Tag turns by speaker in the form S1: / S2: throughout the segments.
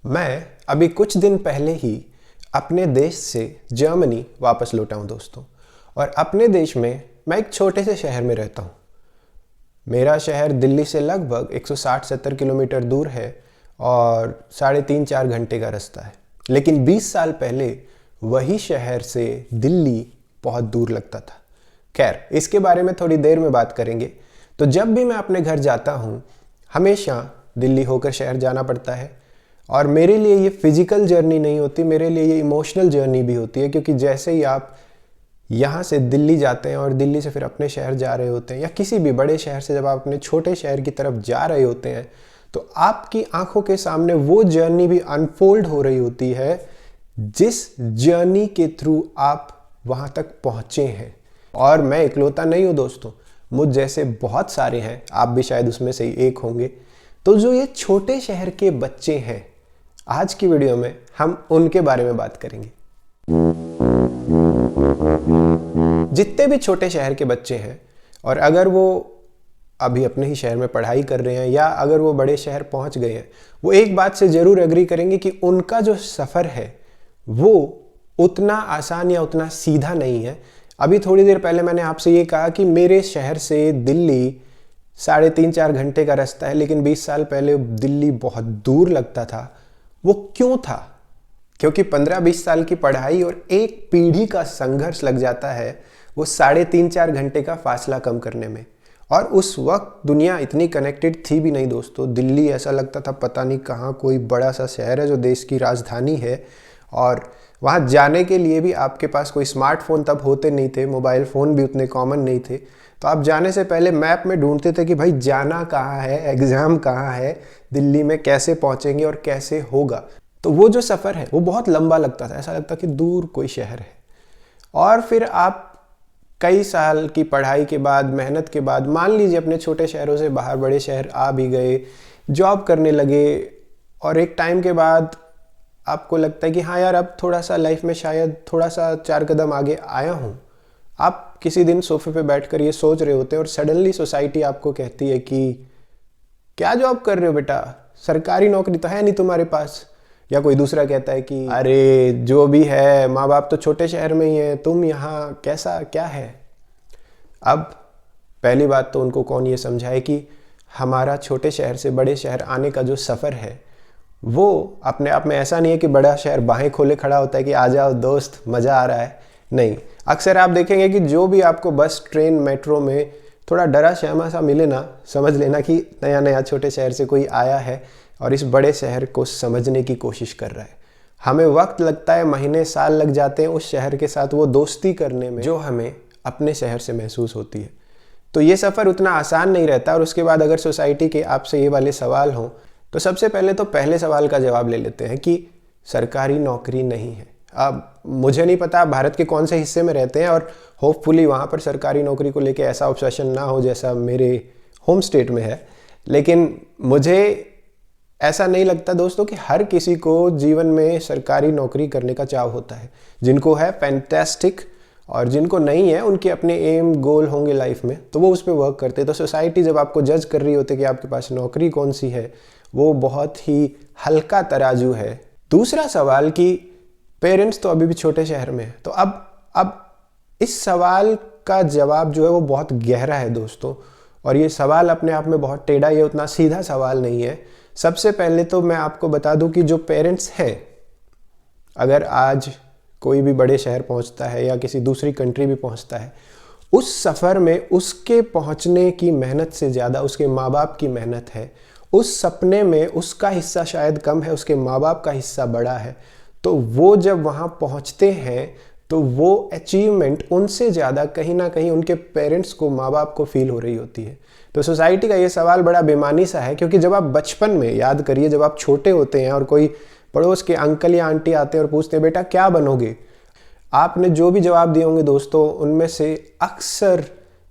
S1: मैं अभी कुछ दिन पहले ही अपने देश से जर्मनी वापस लौटा हूँ दोस्तों। और अपने देश में मैं एक छोटे से शहर में रहता हूँ। मेरा शहर दिल्ली से लगभग 160-70 किलोमीटर दूर है और 3.5-4 घंटे का रास्ता है। लेकिन 20 साल पहले वही शहर से दिल्ली बहुत दूर लगता था। खैर, इसके बारे में थोड़ी देर में बात करेंगे। तो जब भी मैं अपने घर जाता हूँ हमेशा दिल्ली होकर शहर जाना पड़ता है। और मेरे लिए ये फिजिकल जर्नी नहीं होती, मेरे लिए ये इमोशनल जर्नी भी होती है। क्योंकि जैसे ही आप यहाँ से दिल्ली जाते हैं और दिल्ली से फिर अपने शहर जा रहे होते हैं, या किसी भी बड़े शहर से जब आप अपने छोटे शहर की तरफ जा रहे होते हैं, तो आपकी आंखों के सामने वो जर्नी भी अनफोल्ड हो रही होती है जिस जर्नी के थ्रू आप वहाँ तक पहुँचे हैं। और मैं इकलौता नहीं हूँ दोस्तों, मुझ जैसे बहुत सारे हैं, आप भी शायद उसमें से ही एक होंगे। तो जो ये छोटे शहर के बच्चे हैं, आज की वीडियो में हम उनके बारे में बात करेंगे। जितने भी छोटे शहर के बच्चे हैं, और अगर वो अभी अपने ही शहर में पढ़ाई कर रहे हैं या अगर वो बड़े शहर पहुंच गए हैं, वो एक बात से जरूर एग्री करेंगे कि उनका जो सफ़र है वो उतना आसान या उतना सीधा नहीं है। अभी थोड़ी देर पहले मैंने आपसे ये कहा कि मेरे शहर से दिल्ली 3.5-4 घंटे का रास्ता है, लेकिन 20 साल पहले दिल्ली बहुत दूर लगता था। वो क्यों था? क्योंकि 15-20 साल की पढ़ाई और एक पीढ़ी का संघर्ष लग जाता है वो 3.5-4 घंटे का फासला कम करने में। और उस वक्त दुनिया इतनी कनेक्टेड थी भी नहीं दोस्तों। दिल्ली ऐसा लगता था पता नहीं कहाँ कोई बड़ा सा शहर है जो देश की राजधानी है, और वहाँ जाने के लिए भी आपके पास कोई स्मार्टफोन तब होते नहीं थे, मोबाइल फ़ोन भी उतने कॉमन नहीं थे। तो आप जाने से पहले मैप में ढूंढते थे कि भाई जाना कहाँ है, एग्ज़ाम कहाँ है, दिल्ली में कैसे पहुँचेंगे और कैसे होगा। तो वो जो सफ़र है वो बहुत लंबा लगता था, ऐसा लगता कि दूर कोई शहर है। और फिर आप कई साल की पढ़ाई के बाद, मेहनत के बाद, मान लीजिए अपने छोटे शहरों से बाहर बड़े शहर आ भी गए, जॉब करने लगे, और एक टाइम के बाद आपको लगता है कि हाँ यार, अब थोड़ा सा लाइफ में शायद थोड़ा सा 4 कदम आगे आया हूँ। आप किसी दिन सोफे पे बैठकर ये सोच रहे होते हैं और सडनली सोसाइटी आपको कहती है कि क्या जॉब कर रहे हो बेटा, सरकारी नौकरी तो है नहीं तुम्हारे पास। या कोई दूसरा कहता है कि अरे जो भी है, माँ बाप तो छोटे शहर में ही है, तुम यहाँ कैसा क्या है। अब पहली बात तो उनको कौन ये समझाए कि हमारा छोटे शहर से बड़े शहर आने का जो सफ़र है वो अपने आप में ऐसा नहीं है कि बड़ा शहर बाहें खोले खड़ा होता है कि आ जाओ दोस्त, मज़ा आ रहा है। नहीं, अक्सर आप देखेंगे कि जो भी आपको बस, ट्रेन, मेट्रो में थोड़ा डरा श्यामा सा मिले ना, समझ लेना कि नया नया छोटे शहर से कोई आया है और इस बड़े शहर को समझने की कोशिश कर रहा है। हमें वक्त लगता है, महीने साल लग जाते हैं उस शहर के साथ वो दोस्ती करने में जो हमें अपने शहर से महसूस होती है। तो ये सफ़र उतना आसान नहीं रहता। और उसके बाद अगर सोसाइटी के आपसे ये वाले सवाल हों, तो सबसे पहले तो पहले सवाल का जवाब ले लेते हैं कि सरकारी नौकरी नहीं है। अब मुझे नहीं पता आप भारत के कौन से हिस्से में रहते हैं, और होपफुली वहाँ पर सरकारी नौकरी को लेके ऐसा ऑब्सेशन ना हो जैसा मेरे होम स्टेट में है। लेकिन मुझे ऐसा नहीं लगता दोस्तों कि हर किसी को जीवन में सरकारी नौकरी करने का चाव होता है। जिनको है फैंटास्टिक, और जिनको नहीं है उनके अपने एम, गोल होंगे लाइफ में, तो वो उस पर वर्क करते हैं। तो सोसाइटी जब आपको जज कर रही होती है कि आपके पास नौकरी कौन सी है, वो बहुत ही हल्का तराजू है। दूसरा सवाल कि पेरेंट्स तो अभी भी छोटे शहर में है। तो अब इस सवाल का जवाब जो है वो बहुत गहरा है दोस्तों, और ये सवाल अपने आप में बहुत टेढ़ा, ये उतना सीधा सवाल नहीं है। सबसे पहले तो मैं आपको बता दूं कि जो पेरेंट्स हैं, अगर आज कोई भी बड़े शहर पहुंचता है या किसी दूसरी कंट्री भी पहुंचता है, उस सफ़र में उसके पहुंचने की मेहनत से ज़्यादा उसके माँ बाप की मेहनत है। उस सपने में उसका हिस्सा शायद कम है, उसके माँ बाप का हिस्सा बड़ा है। तो वो जब वहाँ पहुँचते हैं तो वो अचीवमेंट उनसे ज़्यादा कहीं ना कहीं उनके पेरेंट्स को, माँ बाप को फील हो रही होती है। तो सोसाइटी का ये सवाल बड़ा बेमानी सा है, क्योंकि जब आप बचपन में, याद करिए, जब आप छोटे होते हैं और कोई पड़ोस के अंकल या आंटी आते हैं और पूछते हैं बेटा क्या बनोगे, आपने जो भी जवाब दिए होंगे दोस्तों, उनमें से अक्सर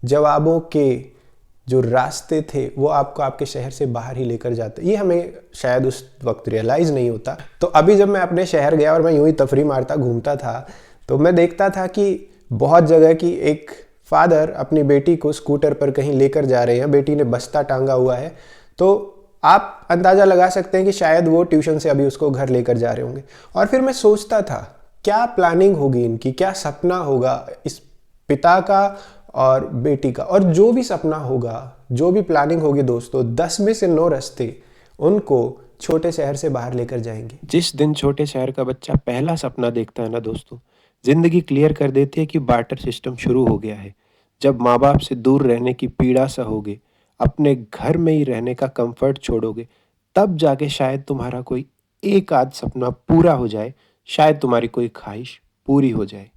S1: जवाबों के जो रास्ते थे वो आपको आपके शहर से बाहर ही लेकर जाते। ये हमें शायद उस वक्त रियलाइज़ नहीं होता। तो अभी जब मैं अपने शहर गया और मैं यूँ ही तफरी मारता घूमता था, तो मैं देखता था कि बहुत जगह की एक फादर अपनी बेटी को स्कूटर पर कहीं लेकर जा रहे हैं, बेटी ने बस्ता टांगा हुआ है। तो आप अंदाज़ा लगा सकते हैं कि शायद वो ट्यूशन से अभी उसको घर लेकर जा रहे होंगे। और फिर मैं सोचता था क्या प्लानिंग होगी इनकी, क्या सपना होगा इस पिता का और बेटी का। और जो भी सपना होगा, जो भी प्लानिंग होगी दोस्तों, 10 में से 9 रास्ते उनको छोटे शहर से बाहर लेकर जाएंगे। जिस दिन छोटे शहर का बच्चा पहला सपना देखता है ना दोस्तों, जिंदगी क्लियर कर देती है कि बार्टर सिस्टम शुरू हो गया है। जब माँ बाप से दूर रहने की पीड़ा सहोगे, अपने घर में ही रहने का कंफर्ट छोड़ोगे, तब जाके शायद तुम्हारा कोई एक आध सपना पूरा हो जाए, शायद तुम्हारी कोई ख्वाहिश पूरी हो जाए।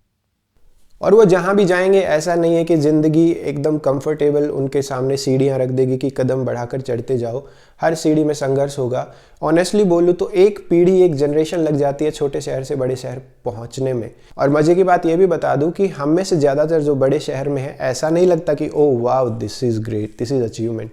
S1: और वो जहाँ भी जाएंगे ऐसा नहीं है कि ज़िंदगी एकदम कंफर्टेबल उनके सामने सीढ़ियाँ रख देगी कि कदम बढ़ाकर चढ़ते जाओ। हर सीढ़ी में संघर्ष होगा। ऑनेस्टली बोलूँ तो एक पीढ़ी, एक जनरेशन लग जाती है छोटे शहर से बड़े शहर पहुँचने में। और मज़े की बात ये भी बता दूँ कि हम में से ज़्यादातर जो बड़े शहर में है, ऐसा नहीं लगता कि oh wow this is great, this is achievement.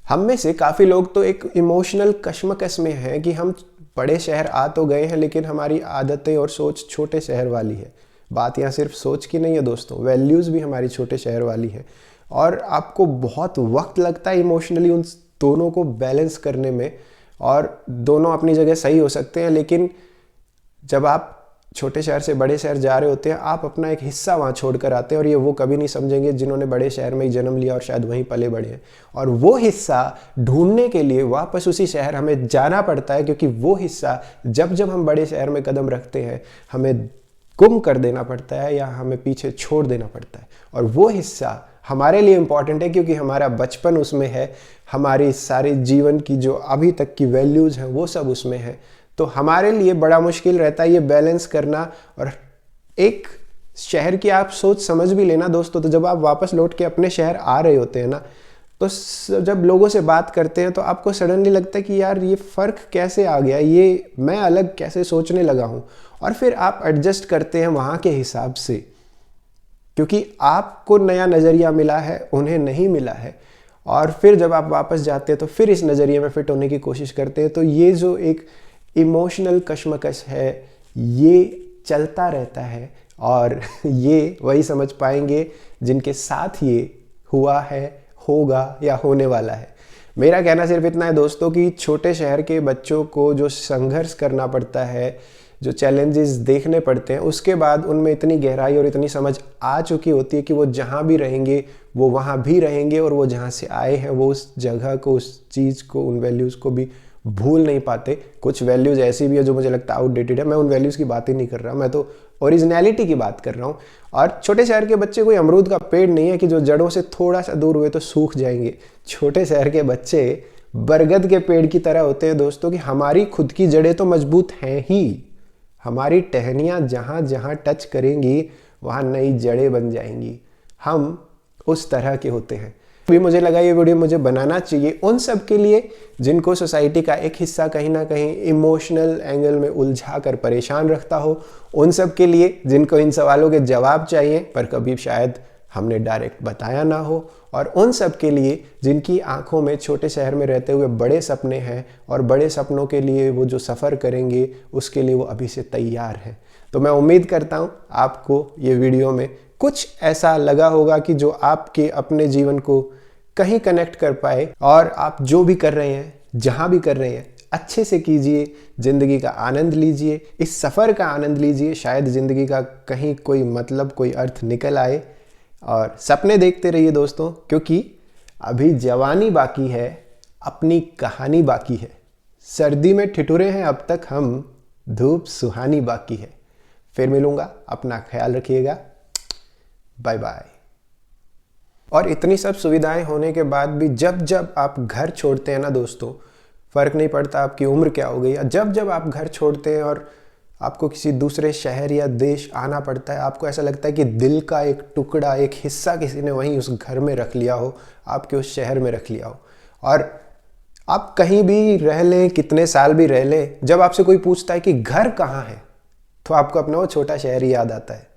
S1: हम में से काफ़ी लोग तो एक इमोशनल कश्मकश में हैं कि हम बड़े शहर आ तो गए हैं, लेकिन हमारी आदतें और सोच छोटे शहर वाली है। बात यहाँ सिर्फ सोच की नहीं है दोस्तों, वैल्यूज़ भी हमारी छोटे शहर वाली है। और आपको बहुत वक्त लगता है इमोशनली उन दोनों को बैलेंस करने में, और दोनों अपनी जगह सही हो सकते हैं। लेकिन जब आप छोटे शहर से बड़े शहर जा रहे होते हैं, आप अपना एक हिस्सा वहाँ छोड़ कर आते हैं, और ये वो कभी नहीं समझेंगे जिन्होंने बड़े शहर में ही जन्म लिया और शायद वहीं पले बड़े हैं। और वो हिस्सा ढूंढने के लिए वापस उसी शहर हमें जाना पड़ता है, क्योंकि वो हिस्सा जब जब हम बड़े शहर में कदम रखते हैं हमें गुम कर देना पड़ता है या हमें पीछे छोड़ देना पड़ता है। और वो हिस्सा हमारे लिए इम्पॉर्टेंट है क्योंकि हमारा बचपन उसमें है, हमारी सारे जीवन की जो अभी तक की वैल्यूज़ हैं वो सब उसमें है। तो हमारे लिए बड़ा मुश्किल रहता है ये बैलेंस करना। और एक शहर की आप सोच समझ भी लेना दोस्तों, तो जब आप वापस लौट के अपने शहर आ रहे होते हैं ना, तो जब लोगों से बात करते हैं तो आपको सडनली लगता है कि यार ये फ़र्क कैसे आ गया, ये मैं अलग कैसे सोचने लगा हूँ। और फिर आप एडजस्ट करते हैं वहाँ के हिसाब से, क्योंकि आपको नया नज़रिया मिला है, उन्हें नहीं मिला है। और फिर जब आप वापस जाते हैं तो फिर इस नज़रिए में फिट होने की कोशिश करते हैं। तो ये जो एक इमोशनल कश्मकश है ये चलता रहता है, और ये वही समझ पाएंगे जिनके साथ ये हुआ है, होगा या होने वाला है। मेरा कहना सिर्फ इतना है दोस्तों कि छोटे शहर के बच्चों को जो संघर्ष करना पड़ता है, जो चैलेंजेस देखने पड़ते हैं, उसके बाद उनमें इतनी गहराई और इतनी समझ आ चुकी होती है कि वो जहाँ भी रहेंगे वो वहाँ भी रहेंगे, और वो जहाँ से आए हैं वो उस जगह को, उस चीज़ को, उन वैल्यूज़ को भी भूल नहीं पाते। कुछ वैल्यूज़ ऐसी भी है जो मुझे लगता है आउटडेटेड है, मैं उन वैल्यूज़ की बात ही नहीं कर रहा, मैं तो ओरिजिनलिटी की बात कर रहा हूँ। और छोटे शहर के बच्चे कोई अमरूद का पेड़ नहीं है कि जो जड़ों से थोड़ा सा दूर हुए तो सूख जाएंगे। छोटे शहर के बच्चे बरगद के पेड़ की तरह होते हैं दोस्तों, कि हमारी खुद की जड़ें तो मजबूत हैं ही, हमारी टहनियाँ जहाँ जहाँ टच करेंगी वहाँ नई जड़ें बन जाएंगी। हम उस तरह के होते हैं। भी मुझे लगा ये वीडियो मुझे बनाना चाहिए उन सब के लिए जिनको सोसाइटी का एक हिस्सा कहीं ना कहीं इमोशनल एंगल में उलझा कर परेशान रखता हो, उन सब के लिए जिनको इन सवालों के जवाब चाहिए पर कभी शायद हमने डायरेक्ट बताया ना हो, और उन सब के लिए जिनकी आंखों में छोटे शहर में रहते हुए बड़े सपने हैं, और बड़े सपनों के लिए वो जो सफ़र करेंगे उसके लिए वो अभी से तैयार हैं। तो मैं उम्मीद करता हूँ आपको ये वीडियो में कुछ ऐसा लगा होगा कि जो आपके अपने जीवन को कहीं कनेक्ट कर पाए, और आप जो भी कर रहे हैं, जहाँ भी कर रहे हैं, अच्छे से कीजिए, ज़िंदगी का आनंद लीजिए, इस सफ़र का आनंद लीजिए। शायद ज़िंदगी का कहीं कोई मतलब, कोई अर्थ निकल आए। और सपने देखते रहिए दोस्तों, क्योंकि अभी जवानी बाकी है, अपनी कहानी बाकी है। सर्दी में ठिठुरे हैं अब तक हम, धूप सुहानी बाकी है। फिर मिलूँगा, अपना ख्याल रखिएगा, बाय बाय। और इतनी सब सुविधाएं होने के बाद भी जब जब आप घर छोड़ते हैं ना दोस्तों, फ़र्क नहीं पड़ता आपकी उम्र क्या हो गई, या जब जब आप घर छोड़ते हैं और आपको किसी दूसरे शहर या देश आना पड़ता है, आपको ऐसा लगता है कि दिल का एक टुकड़ा, एक हिस्सा किसी ने वहीं उस घर में रख लिया हो, आपके उस शहर में रख लिया हो। और आप कहीं भी रह लें, कितने साल भी रह लें, जब आपसे कोई पूछता है कि घर कहाँ है, तो आपको अपना वो छोटा शहर ही याद आता है।